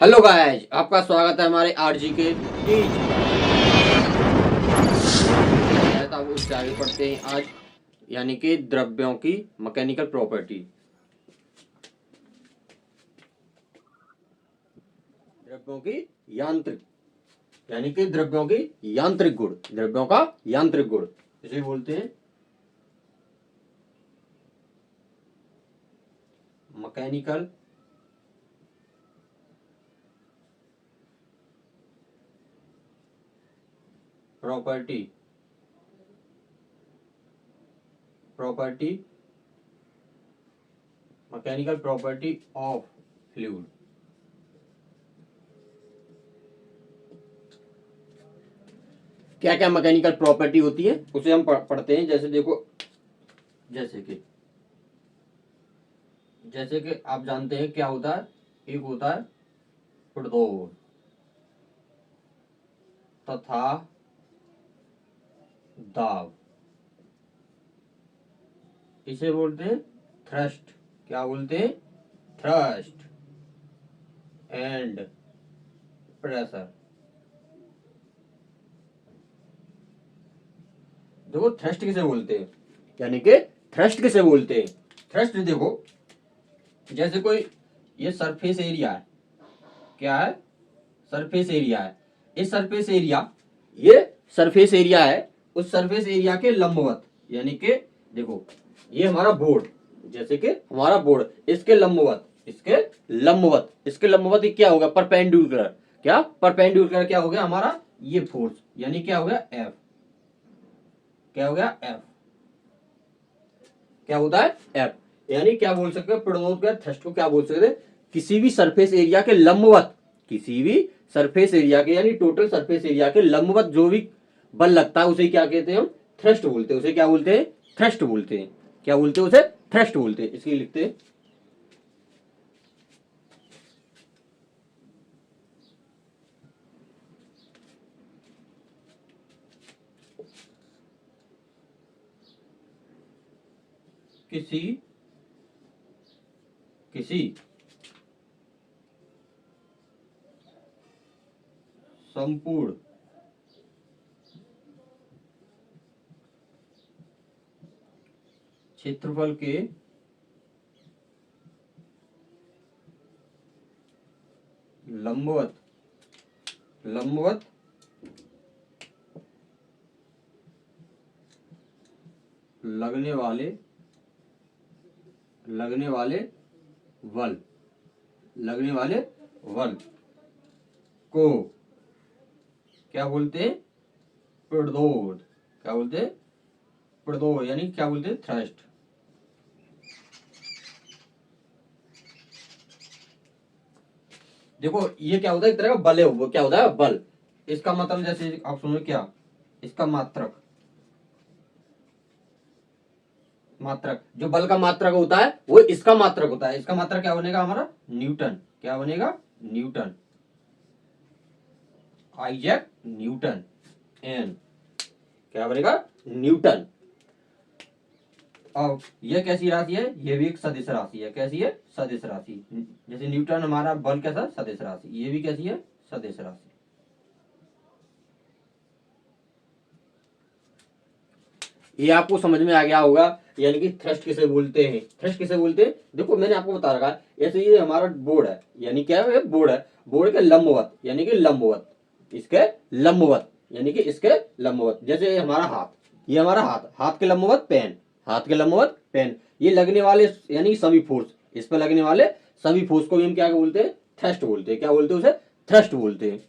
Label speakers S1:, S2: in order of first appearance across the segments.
S1: Hello guys, आपका स्वागत है हमारे आरजी के टीच। अब उससे आगे पढ़ते हैं आज, यानी कि द्रव्यों की मैकेनिकल प्रॉपर्टी। द्रव्यों की यांत्रिक, यानी कि द्रव्यों की यांत्रिक गुण, द्रव्यों का यांत्रिक गुण इसे बोलते हैं mechanical property. Property mechanical property of fluid. क्या क्या मैकेनिकल प्रॉपर्टी होती है उसे हम पढ़ते हैं। जैसे देखो, जैसे कि आप जानते हैं क्या होता है। एक होता है प्रतिरोध तथा दाब, इसे बोलते हैं थ्रस्ट। क्या बोलते हैं? Thrust and pressure. देखो थ्रस्ट किसे बोलते हैं, यानी कि थ्रस्ट किसे बोलते हैं। थ्रस्ट देखो, जैसे कोई ये सरफेस एरिया है। क्या है? सरफेस एरिया है। इस सरफेस एरिया, ये सरफेस एरिया है, उस सरफेस एरिया के लंबवत, यानी कि देखो ये हमारा बोर्ड, जैसे कि हमारा बोर्ड, इसके लंबवत, इसके लंबवत क्या होगा? परपेंडिकुलर। क्या परपेंडिकुलर? क्या हो गया हमारा ये फोर्स, यानी क्या हो गया? एफ। क्या हो गया? एफ। क्या होता है? एफ। यानी क्या बोल सकते हैं? प्रतिरोध का थ्रस्ट को क्या बोल सकते हैं? किसी भी सरफेस एरिया के लंबवत, किसी भी सरफेस एरिया के, यानी टोटल सरफेस एरिया के लंबवत जो भी बल लगता है उसे क्या कहते हैं? हम थ्रस्ट बोलते हैं। उसे क्या बोलते हैं? थ्रस्ट बोलते हैं। क्या बोलते हैं? उसे थ्रस्ट बोलते हैं। इसके लिखते हैं किसी किसी संपूर्ण क्षेत्रफल के लंबवत लंबवत लगने वाले लगने वाले बल लगने वाले बल को क्या बोलते हैं? प्रतिरोध। क्या बोलते हैं? प्रतिरोध, यानी क्या बोलते हैं? थ्रस्ट। देखो ये क्या होता है? एक तरह का बल है, वो क्या होता है? बल। इसका मतलब जैसे आप सुनो, क्या इसका मात्रक, जो बल का मात्रक होता है वो इसका मात्रक होता है। इसका मात्रक क्या बनेगा हमारा? न्यूटन। क्या बनेगा? न्यूटन। Isaac Newton. एन क्या बनेगा? न्यूटन। अब यह कैसी राशि है? यह भी एक सदिश राशि है। कैसी है? सदिश राशि। जैसे न्यूटन हमारा बल कैसा? सदिश राशि। ये भी कैसी है? सदिश राशि। ये आपको समझ में आ गया होगा, यानी कि थ्रस्ट किसे बोलते हैं। थ्रस्ट किसे बोलते हैं? देखो मैंने आपको बता रखा है। ऐसे ये हमारा बोर्ड है, यानी क्या है? बोर्ड है। बोर्ड के लंबवत, यानी कि लंबवत, इसके लंबवत, यानी कि इसके लंबवत। जैसे हमारा हाथ, ये हमारा हाथ, हाथ के लंबवत पेन, हाथ के लंबवत पेन। ये लगने वाले, यानी सभी फोर्स, इस पर लगने वाले सभी फोर्स को हम क्या बोलते हैं? थ्रस्ट बोलते हैं। क्या बोलते हैं? उसे थ्रस्ट बोलते हैं।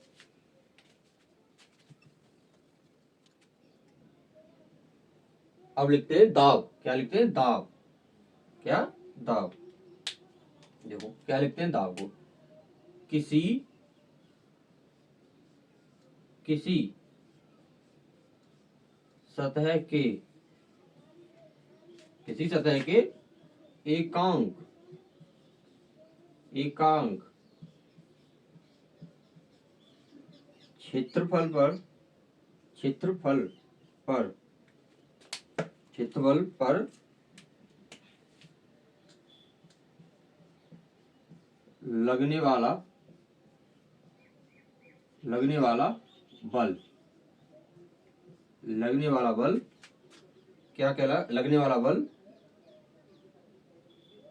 S1: अब लिखते हैं दाब। क्या लिखते हैं? दाब। क्या? दाब। देखो क्या लिखते हैं दाब को? किसी किसी सतह के एकांक एकांक क्षेत्रफल पर क्षेत्रफल पर क्षेत्रफल पर लगने वाला लगने वाला बल, लगने वाला बल क्या कहला, लगने वाला बल,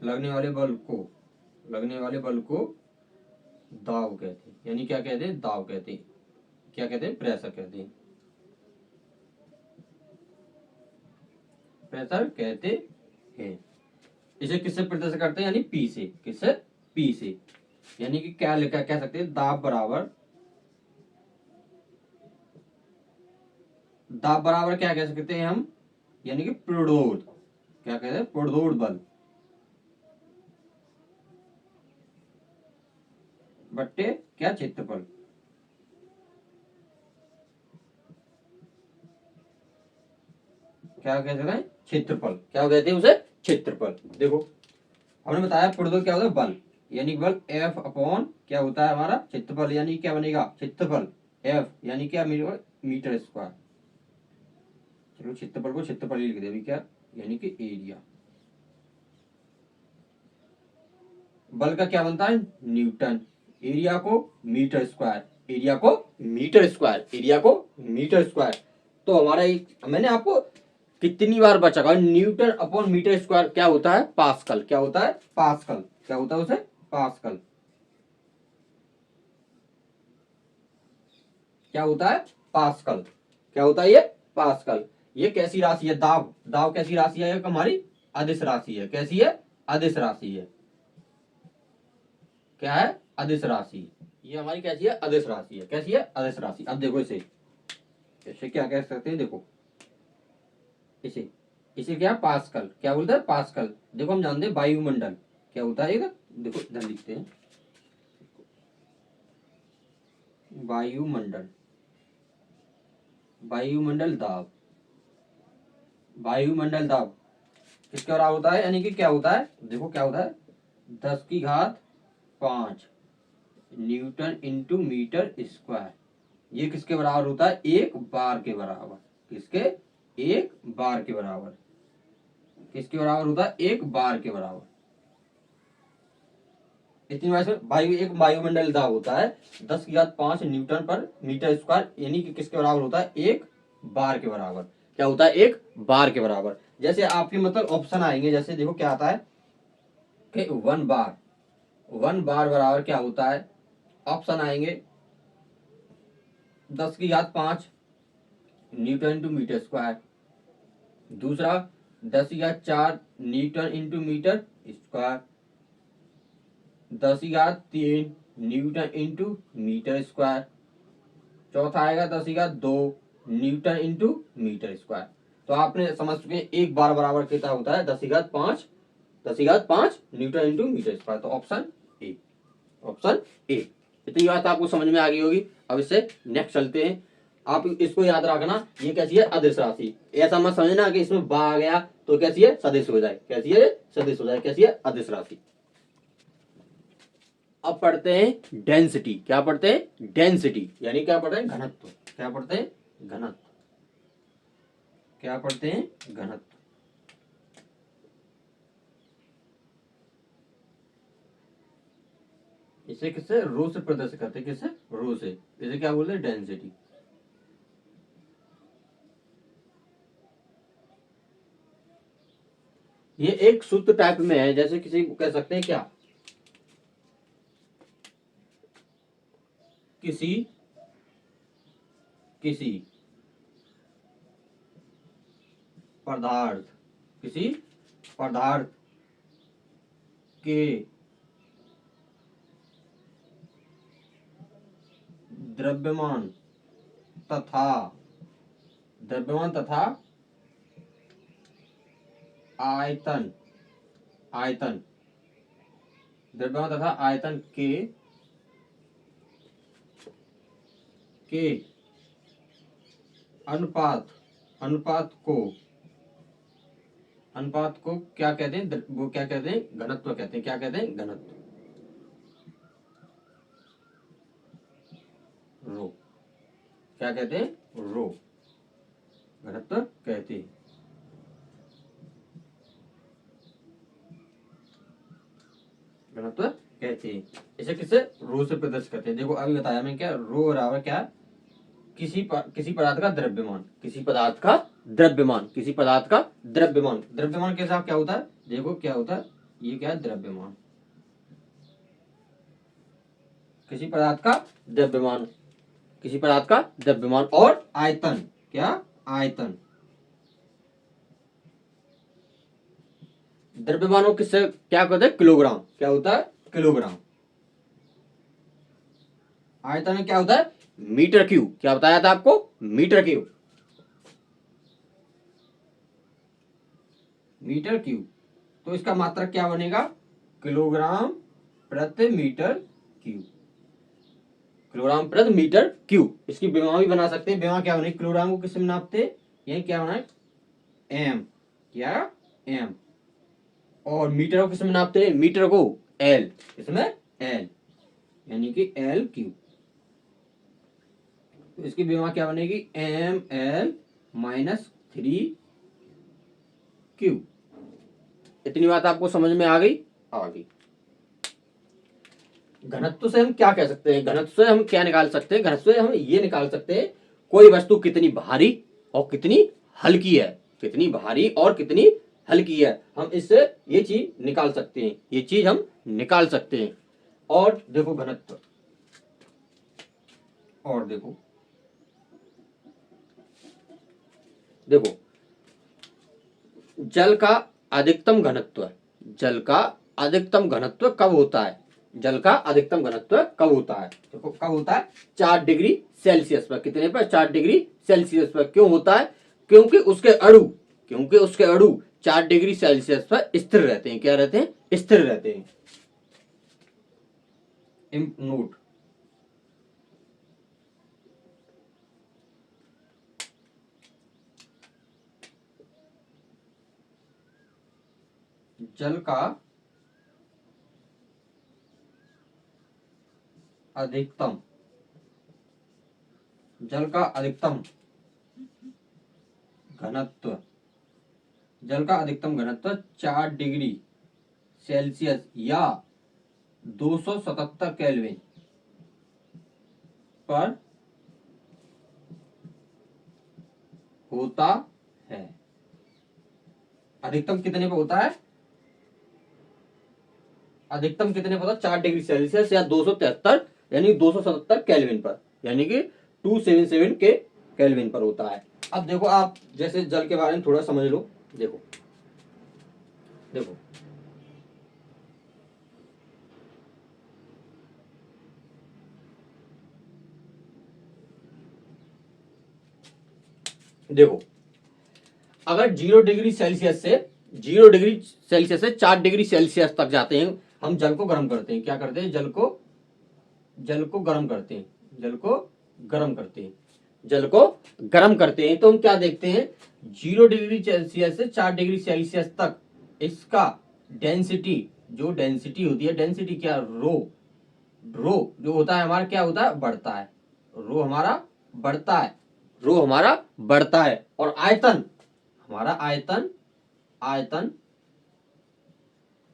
S1: लगने वाले बल को, लगने वाले बल को दाब कहते हैं। यानी क्या कहते हैं, दाब कहते हैं। क्या कहते हैं, प्रेशर कहते हैं, प्रेशर कहते हैं। इसे किससे प्रदर्शित करते हैं, यानी पी से, किससे, पी से। यानी कि क्या लिखा कह सकते हैं, दाब बराबर, दाब बराबर क्या कह सकते हैं हम, यानी कि प्रतिरोध, क्या कहते हैं, प्रतिरोध बल बट्टे क्या, क्षेत्रफल। क्या कह सकते हैं, क्षेत्रफल। क्या कहते हैं उसे, क्षेत्रफल। देखो हमने बताया प्रतिरोध क्या होता है, बल, यानी बल F अपॉन क्या होता है हमारा, क्षेत्रफल, यानी क्या बनेगा, क्षेत्रफल F यानी क्या, मीटर स्क्वायर। चलो क्षेत्रफल को क्षेत्रफल ही लिख दे अभी, क्या यानी कि एरिया। बल का क्या बनता है, न्यूटन, एरिया को मीटर स्क्वायर, एरिया को मीटर स्क्वायर, एरिया को मीटर स्क्वायर। तो हमारा मैंने आपको कितनी बार बचा, न्यूटन अपॉन मीटर स्क्वायर क्या होता है, पास्कल। क्या होता है, पास्कल। क्या होता है उसे, पास्कल। क्या होता है, पास्कल। क्या होता है ये, पास्कल। ये कैसी राशि है, दाब, दाब कैसी राशि है, हमारी अदिश राशि है। कैसी है, अदिश राशि है। क्या है, अदिश राशि। ये हमारी कैसी है, अदिश राशि है। कैसी है, अदिश राशि। अब देखो इसे, इसे क्या कह सकते हैं, देखो इसे, इसे क्या, पास्कल। क्या बोलते हैं, पास्कल। देखो हम जानते हैं वायुमंडल क्या होता है, इधर देखो, इधर लिखते हैं वायुमंडल, वायुमंडल दाब, वायुमंडल दाब किसके बराबर होता है, यानी कि क्या होता है, देखो क्या होता है, 10⁵ न्यूटन इंटू मीटर स्क्वायर। ये किसके बराबर होता है, एक बार के बराबर। किसके, एक बार के बराबर। किसके बराबर होता है, एक बार के बराबर। इतनी बार से वायु, एक वायुमंडल दाब होता है 10⁵ न्यूटन पर मीटर स्क्वायर, यानी कि किसके बराबर होता है, एक बार के बराबर। क्या होता है, एक बार के बराबर। जैसे आपके मतलब ऑप्शन आएंगे, जैसे देखो क्या आता है कि 1 बार, 1 बार बराबर क्या होता है, ऑप्शन आएंगे 10⁵ न्यूटन इंटू मीटर स्क्वायर। दूसरा 10⁴ newton into metre square. 10⁻³ newton into metre square. चौथा आएगा 10⁻² न्यूटन इंटू मीटर स्क्वायर। तो आपने समझ चुके हैं, एक बार बराबर कितना होता है, 10⁵ 10⁵ न्यूटन इंटू मीटर स्क्वायर। तो ऑप्शन ए, ऑप्शन ए। इतनी बात आपको समझ में आ गई होगी। अब इससे नेक्स्ट चलते हैं। आप इसको याद रखना, ये कैसी है, अदिश राशि। ऐसा मत समझना कि इसमें बा आ गया तो कैसी है, सदिश हो जाए। कैसी है, सदिश हो जाए। कैसी है, अदिश राशि। अब पढ़ते हैं डेंसिटी। क्या पढ़ते हैं, डेंसिटी, यानी क्या पढ़ते हैं, घनत्व। क्या पढ़ते हैं, घनत्व। क्या पढ़ते हैं, घनत्व। इसे किससे, रो से प्रदर्शित करते हैं। किससे, रो से। इसे क्या बोलते हैं, डेंसिटी। ये एक सूत्र टाइप में है, जैसे किसी को कह सकते हैं क्या, किसी, किसी पदार्थ, किसी पदार्थ के द्रव्यमान तथा, द्रव्यमान तथा आयतन, आयतन, द्रव्यमान तथा आयतन के अनुपात, अनुपात को, अनुपात को क्या कहते हैं, वो क्या कहते हैं, घनत्व कहते हैं। क्या कहते हैं, घनत्व, रो। क्या कहते हैं, रो, घनत्व कहते हैं। घनत्व कहते हैं। इसे किससे? रो से प्रदर्शित करते हैं। देखो अभी बताया मैं क्या, रो बराबर क्या, किसी पदार्थ का द्रव्यमान, किसी पदार्थ का द्रव्यमान, किसी पदार्थ का द्रव्यमान। द्रव्यमान के साथ क्या होता है, देखो क्या होता है, ये क्या है, द्रव्यमान, किसी पदार्थ का द्रव्यमान, किसी पदार्थ का द्रव्यमान। और आयतन, क्या, आयतन। द्रव्यमान को किससे क्या कहते हैं, किलोग्राम, क्या होता है, किलोग्राम। आयतन में क्या होता है, मीटर क्यूब, क्या बताया था आपको, मीटर क्यूब, मीटर क्यूब। तो इसका मात्रक क्या बनेगा, किलोग्राम प्रति मीटर क्यूब, किलोग्राम प्रति मीटर क्यूब। इसकी विमा भी बना सकते हैं। विमा क्या बनेगी, किलोग्राम को किससे नापते हैं, यही क्या होना है, एम, क्या, एम। और मीटर को किसमें नापते हैं, मीटर को एल, इसमें एल, यानी कि एल क्यूब। तो इसकी विमा क्या बनेगी, एम एल माइनस 3 क्यूब। इतनी बात आपको समझ में आ गई, आ गई। घनत्व से हम क्या कह सकते हैं, घनत्व से हम क्या निकाल सकते हैं, घनत्व से हम ये निकाल सकते हैं कोई वस्तु कितनी भारी और कितनी हल्की है, कितनी भारी और कितनी हल्की है, हम इससे ये चीज निकाल सकते हैं, ये चीज हम निकाल सकते हैं। और देखो घनत्व, और देखो देखो जल का अधिकतम घनत्व, जल का अधिकतम घनत्व कब होता है, जल का अधिकतम घनत्व कब होता है, देखो कब होता है, 4 डिग्री सेल्सियस पर। कितने पर, 4 डिग्री सेल्सियस पर। क्यों होता है, क्योंकि उसके अणु, क्योंकि उसके अणु 4 डिग्री सेल्सियस पर स्थिर रहते हैं, क्या रहते हैं, स्थिर रहते हैं। नोट, जल का अधिकतम, जल का अधिकतम घनत्व, जल का अधिकतम घनत्व 4 डिग्री सेल्सियस या 277 केल्विन पर होता है। अधिकतम कितने पर होता है, अधिकतम कितने पर होता है, 4 डिग्री सेल्सियस या 273 यानी 277 केल्विन पर, यानी कि 277 के केल्विन पर होता है। अब देखो आप जैसे जल के बारे में थोड़ा समझ लो। देखो देखो देखो अगर 0 डिग्री सेल्सियस से 0 डिग्री सेल्सियस से 4 डिग्री सेल्सियस तक जाते हैं, हम जल को गर्म करते हैं, क्या करते हैं, जल को गर्म करते हैं, जल को गर्म करते हैं, जल को गर्म करते हैं। तो हम क्या देखते हैं, 0 डिग्री सेल्सियस से 4 डिग्री सेल्सियस तक इसका डेंसिटी, जो डेंसिटी होती है, डेंसिटी क्या, रो, रो जो होता है हमारा क्या होता है, बढ़ता है, रो हमारा बढ़ता है, रो हमारा बढ़ता है। और आयतन हमारा, आयतन, आयतन,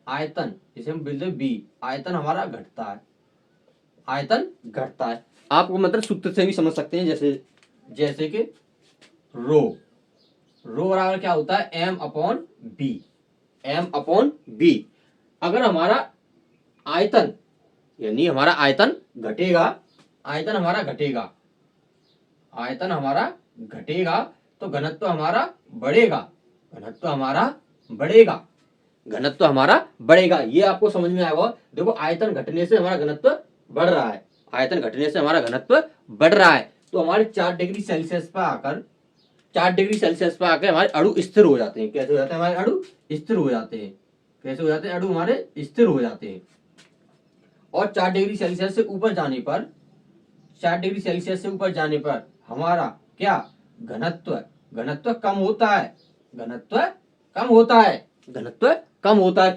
S1: आयतन जिसे हम बोलते हैं बी, आयतन हमारा घटता है, आयतन घटता है। आपको मतलब सूत्र से भी समझ सकते हैं, जैसे कि रो, रो बराबर क्या होता है, M upon B, M upon B. अगर हमारा आयतन, यानी हमारा आयतन घटेगा, आयतन हमारा घटेगा, आयतन हमारा घटेगा तो घनत्व हमारा बढ़ेगा, घनत्व हमारा बढ़ेगा, घनत्व हमारा बढ़ेगा। ये आपको समझ में आएगा। देखो आयतन घटने से हमारा घनत्व बढ़ रहा है, आयतन घटने से हमारा घनत्व बढ़ रहा है। तो हमारे 4 डिग्री सेल्सियस पर आकर, 4 डिग्री सेल्सियस पर आकर हमारे अणु स्थिर हो जाते हैं। कैसे हो जाते हैं, हमारे अणु स्थिर हो जाते हैं, कैसे हो जाते हैं, अणु हमारे स्थिर हो जाते हैं। और 4 डिग्री सेल्सियस से ऊपर जाने पर, 4 डिग्री सेल्सियस से ऊपर जाने पर हमारा क्या, घनत्व, घनत्व कम होता है, घनत्व कम होता है, घनत्व कम होता है।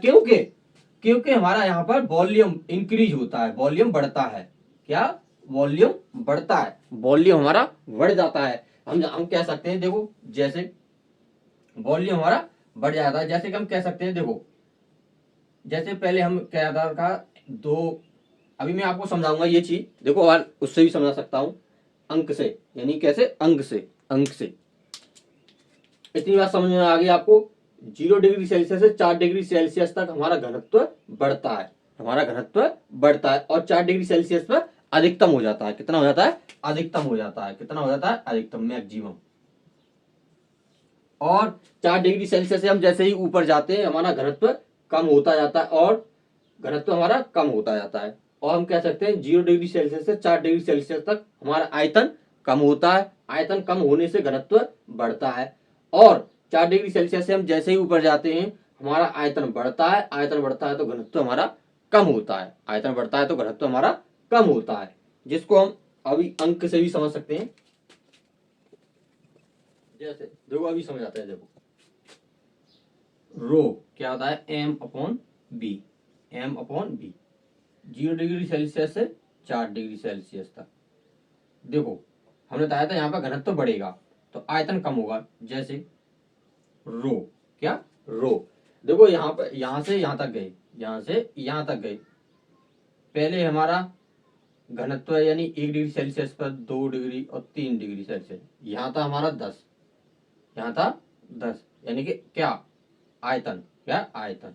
S1: क्योंकि हमारा यहाँ पर वॉल्यूम इंक्रीज होता है, वॉल्यूम बढ़ता है, क्या, वॉल्यूम बढ़ता है, वॉल्यूम हमारा बढ़ जाता है। हम कह सकते हैं, देखो जैसे वॉल्यूम हमारा बढ़ जाता है, जैसे कि हम कह सकते हैं, देखो जैसे पहले हम क्या था, दो, अभी मैं आपको समझाऊंगा ये चीज, देखो और उससे भी समझा सकता हूं, अंक से, यानी कैसे, अंक से, अंक से। इतनी बात समझ में आ गई आपको। 0 डिग्री सेल्सियस से 4 डिग्री सेल्सियस तक हमारा घनत्व बढ़ता है, हमारा घनत्व बढ़ता है, और 4 डिग्री सेल्सियस पर अधिकतम हो जाता है। कितना हो जाता है? अधिकतम हो जाता है। कितना हो जाता है? अधिकतम, मैक्सिमम। और 4 डिग्री सेल्सियस से हम जैसे ही ऊपर जाते हैं हमारा घनत्व कम होता जाता है, और घनत्व हमारा कम होता जाता है। और हम कह सकते हैं 0 डिग्री सेल्सियस से 4 डिग्री सेल्सियस तक हमारा आयतन कम होता है, आयतन कम होने से घनत्व बढ़ता है। और 4 डिग्री सेल्सियस से हम जैसे ही ऊपर जाते हैं हमारा आयतन बढ़ता है, आयतन बढ़ता है तो घनत्व हमारा कम होता है, आयतन बढ़ता है तो घनत्व हमारा कम होता है, जिसको हम अभी अंक से भी समझ सकते हैं। जैसे देखो अभी समझ आता है, देखो रो क्या होता है? m/b, m/b। 0 डिग्री सेल्सियस से 4 डिग्री सेल्सियस तक, देखो हमने बताया था यहाँ पर घनत्व बढ़ेगा तो आयतन कम होगा। जैसे रो, क्या? रो। देखो यहाँ पर, यहाँ से यहाँ तक गए, यहाँ से यहाँ तक गए, पहले हमारा घनत्व यानी 1 डिग्री सेल्सियस पर 2 डिग्री और 3 डिग्री सेल्सियस, यहाँ था हमारा 10, यहाँ था 10, यानी कि क्या? आयतन, क्या? आयतन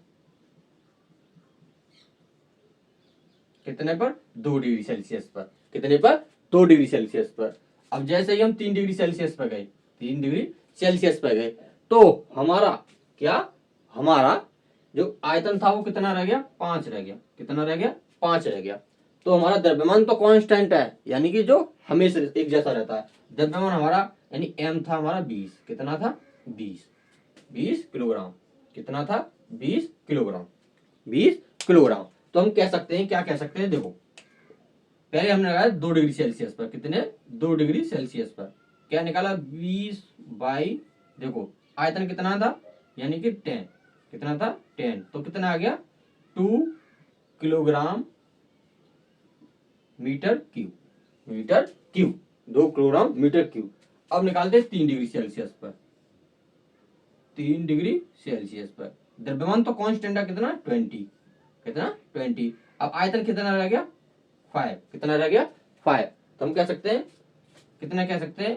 S1: कितने पर? 2 डिग्री सेल्सियस पर। कितने पर? 2 डिग्री सेल्सियस पर। अब जैसे ही हम 3 डिग्री सेल्सियस पर गए, 3 डिग्री सेल्सियस पर गए, तो हमारा क्या? हमारा जो आयतन था वो कितना रह गया? 5 रह गया। कितना रह गया? 5 रह गया। तो हमारा द्रव्यमान तो कांस्टेंट है, यानी कि जो हमेशा एक जैसा रहता है। द्रव्यमान हमारा यानी m था हमारा 20, कितना था? 20 किलोग्राम। कितना था? 20 किलोग्राम, 20 किलोग्राम। तो हम कह सकते हैं, क्या कह सकते हैं? देखो पहले हमने लगाया 2 डिग्री सेल्सियस पर, कितने? 2 डिग्री सेल्सियस पर क्या निकाला? 20 बाई, देखो आयतन कितना था? यानी कि 10, कितना था? 10, तो कितना आ गया? 2 kilogram metre cube, metre cube, 2 kilogram metre cube. अब निकालते हैं 3 डिग्री सेल्सियस पर, 3 डिग्री सेल्सियस पर द्रव्यमान तो कांस्टेंट है, कितना? 20, कितना? 20। अब आयतन कितना रह गया? 5, कितना रह गया? 5। तो हम कह सकते हैं, कितना कह सकते हैं?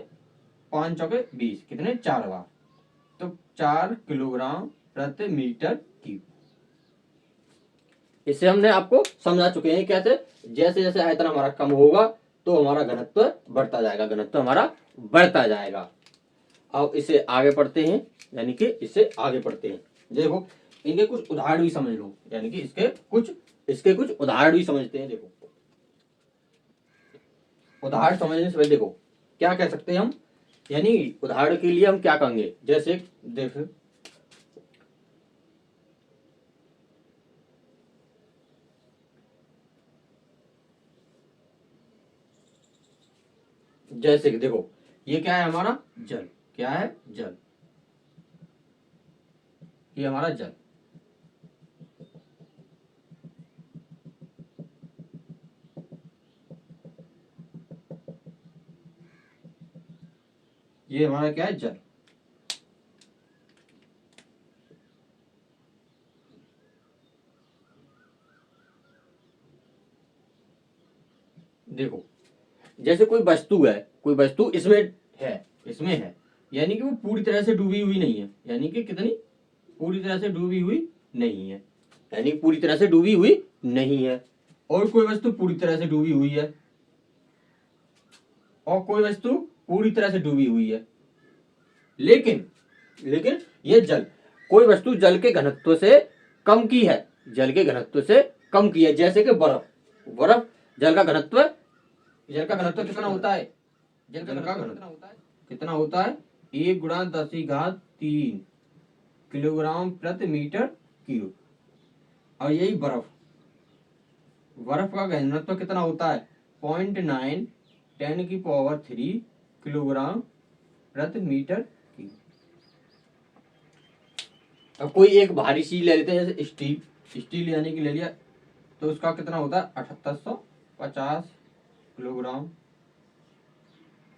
S1: 5 चौके 20, कितने? 4 बार, तो 4 किलोग्राम प्रति मीटर क्यूब। इससे हमने आपको समझा चुके हैं कैसे, जैसे जैसे आयतन हमारा कम होगा तो हमारा घनत्व बढ़ता जाएगा, घनत्व हमारा बढ़ता जाएगा। अब इसे आगे पढ़ते हैं, यानी कि इससे आगे पढ़ते हैं। देखो इनके कुछ उदाहरण भी समझ लो, यानी कि इसके कुछ उदाहरण भी समझते हैं। देखो उदाहरण समझने से पहले देखो क्या कह सकते हैं हम, यानी उदाहरण के लिए हम क्या कहेंगे? जैसे देख, जैसे कि देखो ये क्या है? हमारा जल। क्या है? जल। ये हमारा जल, ये हमारा क्या है? जल। देखो जैसे कोई वस्तु है, कोई वस्तु इसमें है, इसमें है, यानी कि वो पूरी तरह से डूबी हुई नहीं है, यानी कि कितनी? पूरी तरह से डूबी हुई नहीं है, यानी पूरी तरह से डूबी हुई नहीं है। और कोई वस्तु पूरी तरह से डूबी हुई है, और कोई वस्तु पूरी तरह से डूबी हुई है। लेकिन लेकिन ये जल, कोई वस्तु जल के घनत्व से कम की है, जल के घनत्व से कम की है। जैसे कि बर्फ, बर्फ जल का घनत्व, जल का घनत्व कितना होता है? जल का घनत्व कितना होता है? 1 × 10⁻³ किलोग्राम प्रति मीटर क्यूब। और यही बर्फ, बर्फ का घनत्व कितना होता है? 0.9 10⁻³ किलोग्राम प्रति मीटर क्यूब। अब कोई एक भारी चीज ले लेते हैं, जैसे स्टील, स्टील यानी कि ले लिया, तो उसका कितना होता है? 7850 किलोग्राम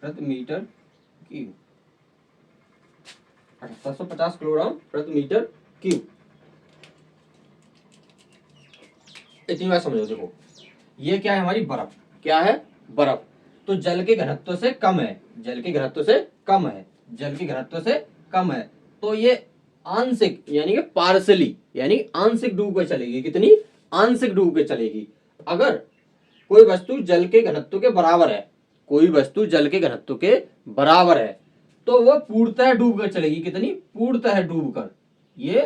S1: प्रति मीटर क्यूब, 7850 किलोग्राम प्रति मीटर क्यूब। इतनी बात समझो। देखो ये क्या है, हमारी बर्फ। क्या है, बर्फ। तो जल के घनत्व से कम है, जल के घनत्व से कम है, जल के घनत्व से कम है। तो ये आंशिक यानी कि पार्सली यानी आंशिक डूब के चलेगी। कितनी, आंशिक डूब के चलेगी। अगर कोई वस्तु जल के घनत्व के बराबर है, कोई वस्तु जल के घनत्व के बराबर है, तो वह पूर्णतः डूब कर चलेगी। कितनी, पूर्णतः डूब कर, ये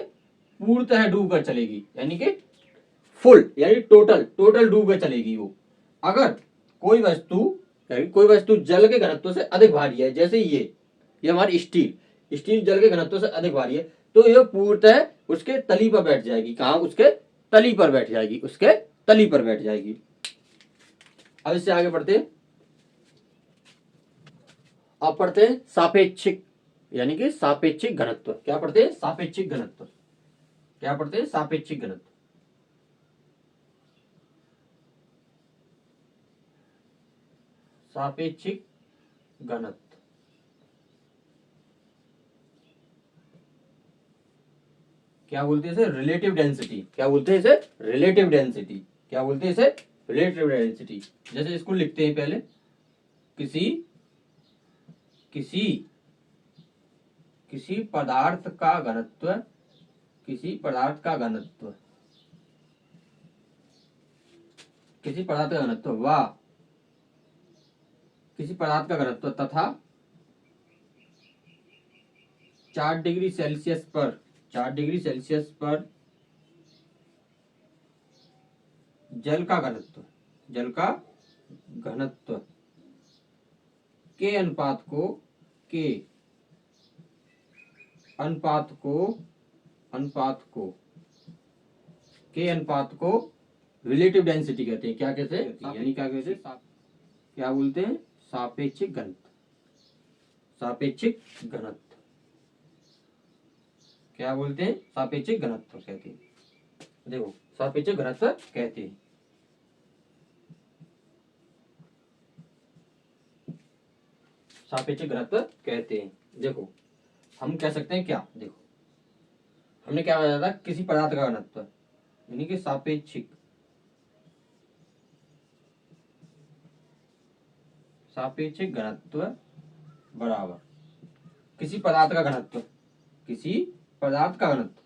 S1: पूर्णतः डूब कर चलेगी यानी कि फुल यानी टोटल, टोटल डूब कर चलेगी वो। अगर कोई वस्तु जल के घनत्व से अधिक भारी है, जैसे ये हमारी स्टील, स्टील जल के घनत्व से अधिक भारी है, तो यह पूर्णतः उसके तली पर बैठ जाएगी। कहाँ, उसके तली पर बैठ जाएगी, उसके तली पर बैठ जाएगी। अब इससे आगे बढ़ते हैं। अब पढ़ते हैं सापेक्षिक यानी कि सापेक्षिक घनत्व। क्या पढ़ते हैं, सापेक्षिक घनत्व। क्या पढ़ते हैं, सापेक्षिक घनत्व। सापेक्षिक घनत्व क्या बोलते हैं इसे, रिलेटिव डेंसिटी। क्या बोलते हैं इसे, रिलेटिव डेंसिटी। क्या बोलते हैं इसे, रिलेटिव डेंसिटी। जैसे इसको लिखते हैं पहले, किसी किसी किसी पदार्थ का घनत्व, किसी पदार्थ का घनत्व, किसी पदार्थ का घनत्व व किसी पदार्थ का घनत्व तथा 4 डिग्री सेल्सियस पर, 4 डिग्री सेल्सियस पर जल का घनत्व, जल का घनत्व के अनुपात को, के अनुपात को, अनुपात को, के अनुपात को रिलेटिव डेंसिटी कहते हैं। क्या कहते हैं, यानी क्या कहते हैं, क्या बोलते हैं, सापेक्षिक घनत्व। सापेक्षिक घनत्व क्या बोलते हैं, सापेक्षिक घनत्व कहते हैं। देखो सापेक्षिक घनत्व कहते हैं। सापेक्षिक घनत्व कहते हैं। देखो हम कह सकते हैं क्या, देखो हमने क्या बताया था, किसी पदार्थ का घनत्व यानी कि सापेक्षिक, सापेक्षिक घनत्व बराबर किसी पदार्थ का घनत्व, किसी पदार्थ का घनत्व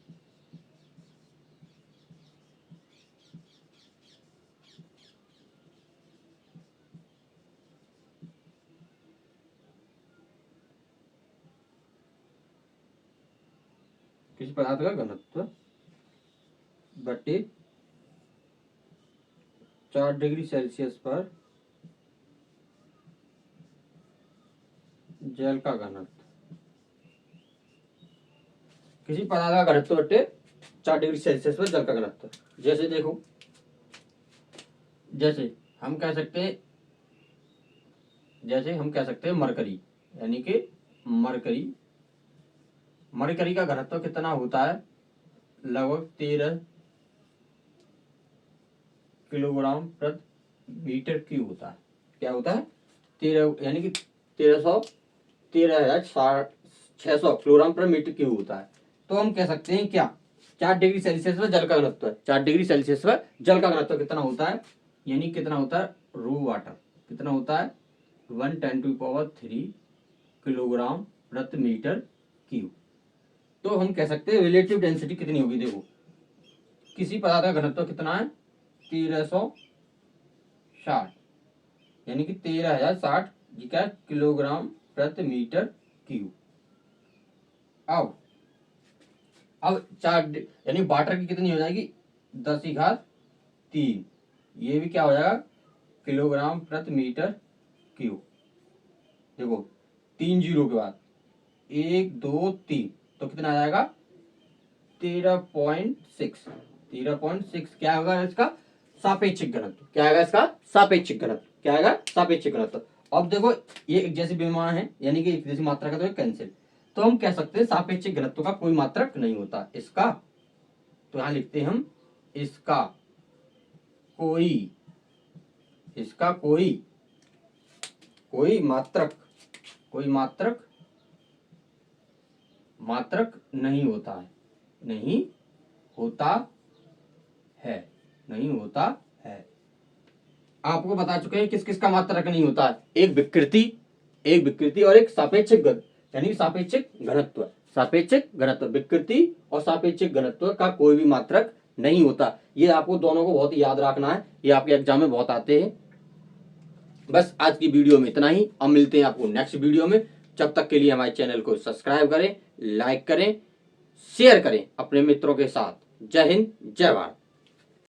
S1: किसी पदार्थ का घनत्व बटे 4 डिग्री सेल्सियस पर जल का घनत्व, किसी पदार्थ का घनत्व बटे 4 डिग्री सेल्सियस पर जल का घनत्व। जैसे देखो, जैसे हम कह सकते हैं, जैसे हम कह सकते हैं मरकरी यानी कि मरकरी, मरकरी का घनत्व कितना होता है, लगभग 13 किलोग्राम प्रति मीटर क्यूब होता है। क्या होता है, 13 यानी कि 13,600 किलोग्राम प्रति मीटर क्यूब होता है। तो हम कह सकते हैं क्या, 4 डिग्री सेल्सियस पर जल का घनत्व है, 4 डिग्री सेल्सियस पर जल का घनत्व कितना होता है, यानी कितना होता है, रू वाटर कितना होता है, 1×10⁻³ किलोग्राम प्रति मीटर क्यूब। तो हम कह सकते हैं रिलेटिव डेंसिटी कितनी होगी। देखो किसी पदार्थ का घनत्व कितना है, 1360 यानी कि 13,060 किलोग्राम प्रति मीटर क्यूब। अब 4 यानी वाटर की कितनी हो जाएगी, 10⁻3, ये भी क्या हो जाएगा, किलोग्राम प्रति मीटर क्यूब। देखो 3 जीरो के बाद 1 2 3, तो कितना आ जाएगा, 13.6, 13.6 क्या होगा इसका, सापेक्षिक घनत्व। क्या आएगा इसका, सापेक्षिक घनत्व। क्या आएगा, सापेक्षिक घनत्व। अब देखो ये एक जैसी बेमान है यानी कि एक जैसी मात्रा का तो कैंसिल, तो हम कह सकते हैं सापेक्षिक घनत्व का कोई मात्रक नहीं होता इसका। तो यहां लिखते हैं हम इसका कोई, इसका कोई, कोई मात्रक, कोई मात्रक, मात्रक नहीं होता है, नहीं होता है। नहीं होता है। आपको बता चुके हैं किस किस का मात्रक नहीं होता है। एक विकृति और एक सापेक्षिक यानी सापेक्षिक घनत्व। सापेक्षिक घनत्व, विकृति और सापेक्षिक घनत्व का कोई भी मात्रक नहीं होता। ये आपको दोनों को बहुत याद रखना है, ये आपके एग्जाम में बहुत आते हैं। बस आज की वीडियो में इतना ही। अब मिलते हैं आपको नेक्स्ट वीडियो में। जब तक के लिए हमारे चैनल को सब्सक्राइब करें, लाइक करें, शेयर करें अपने मित्रों के साथ। जय हिंद, जय भारत।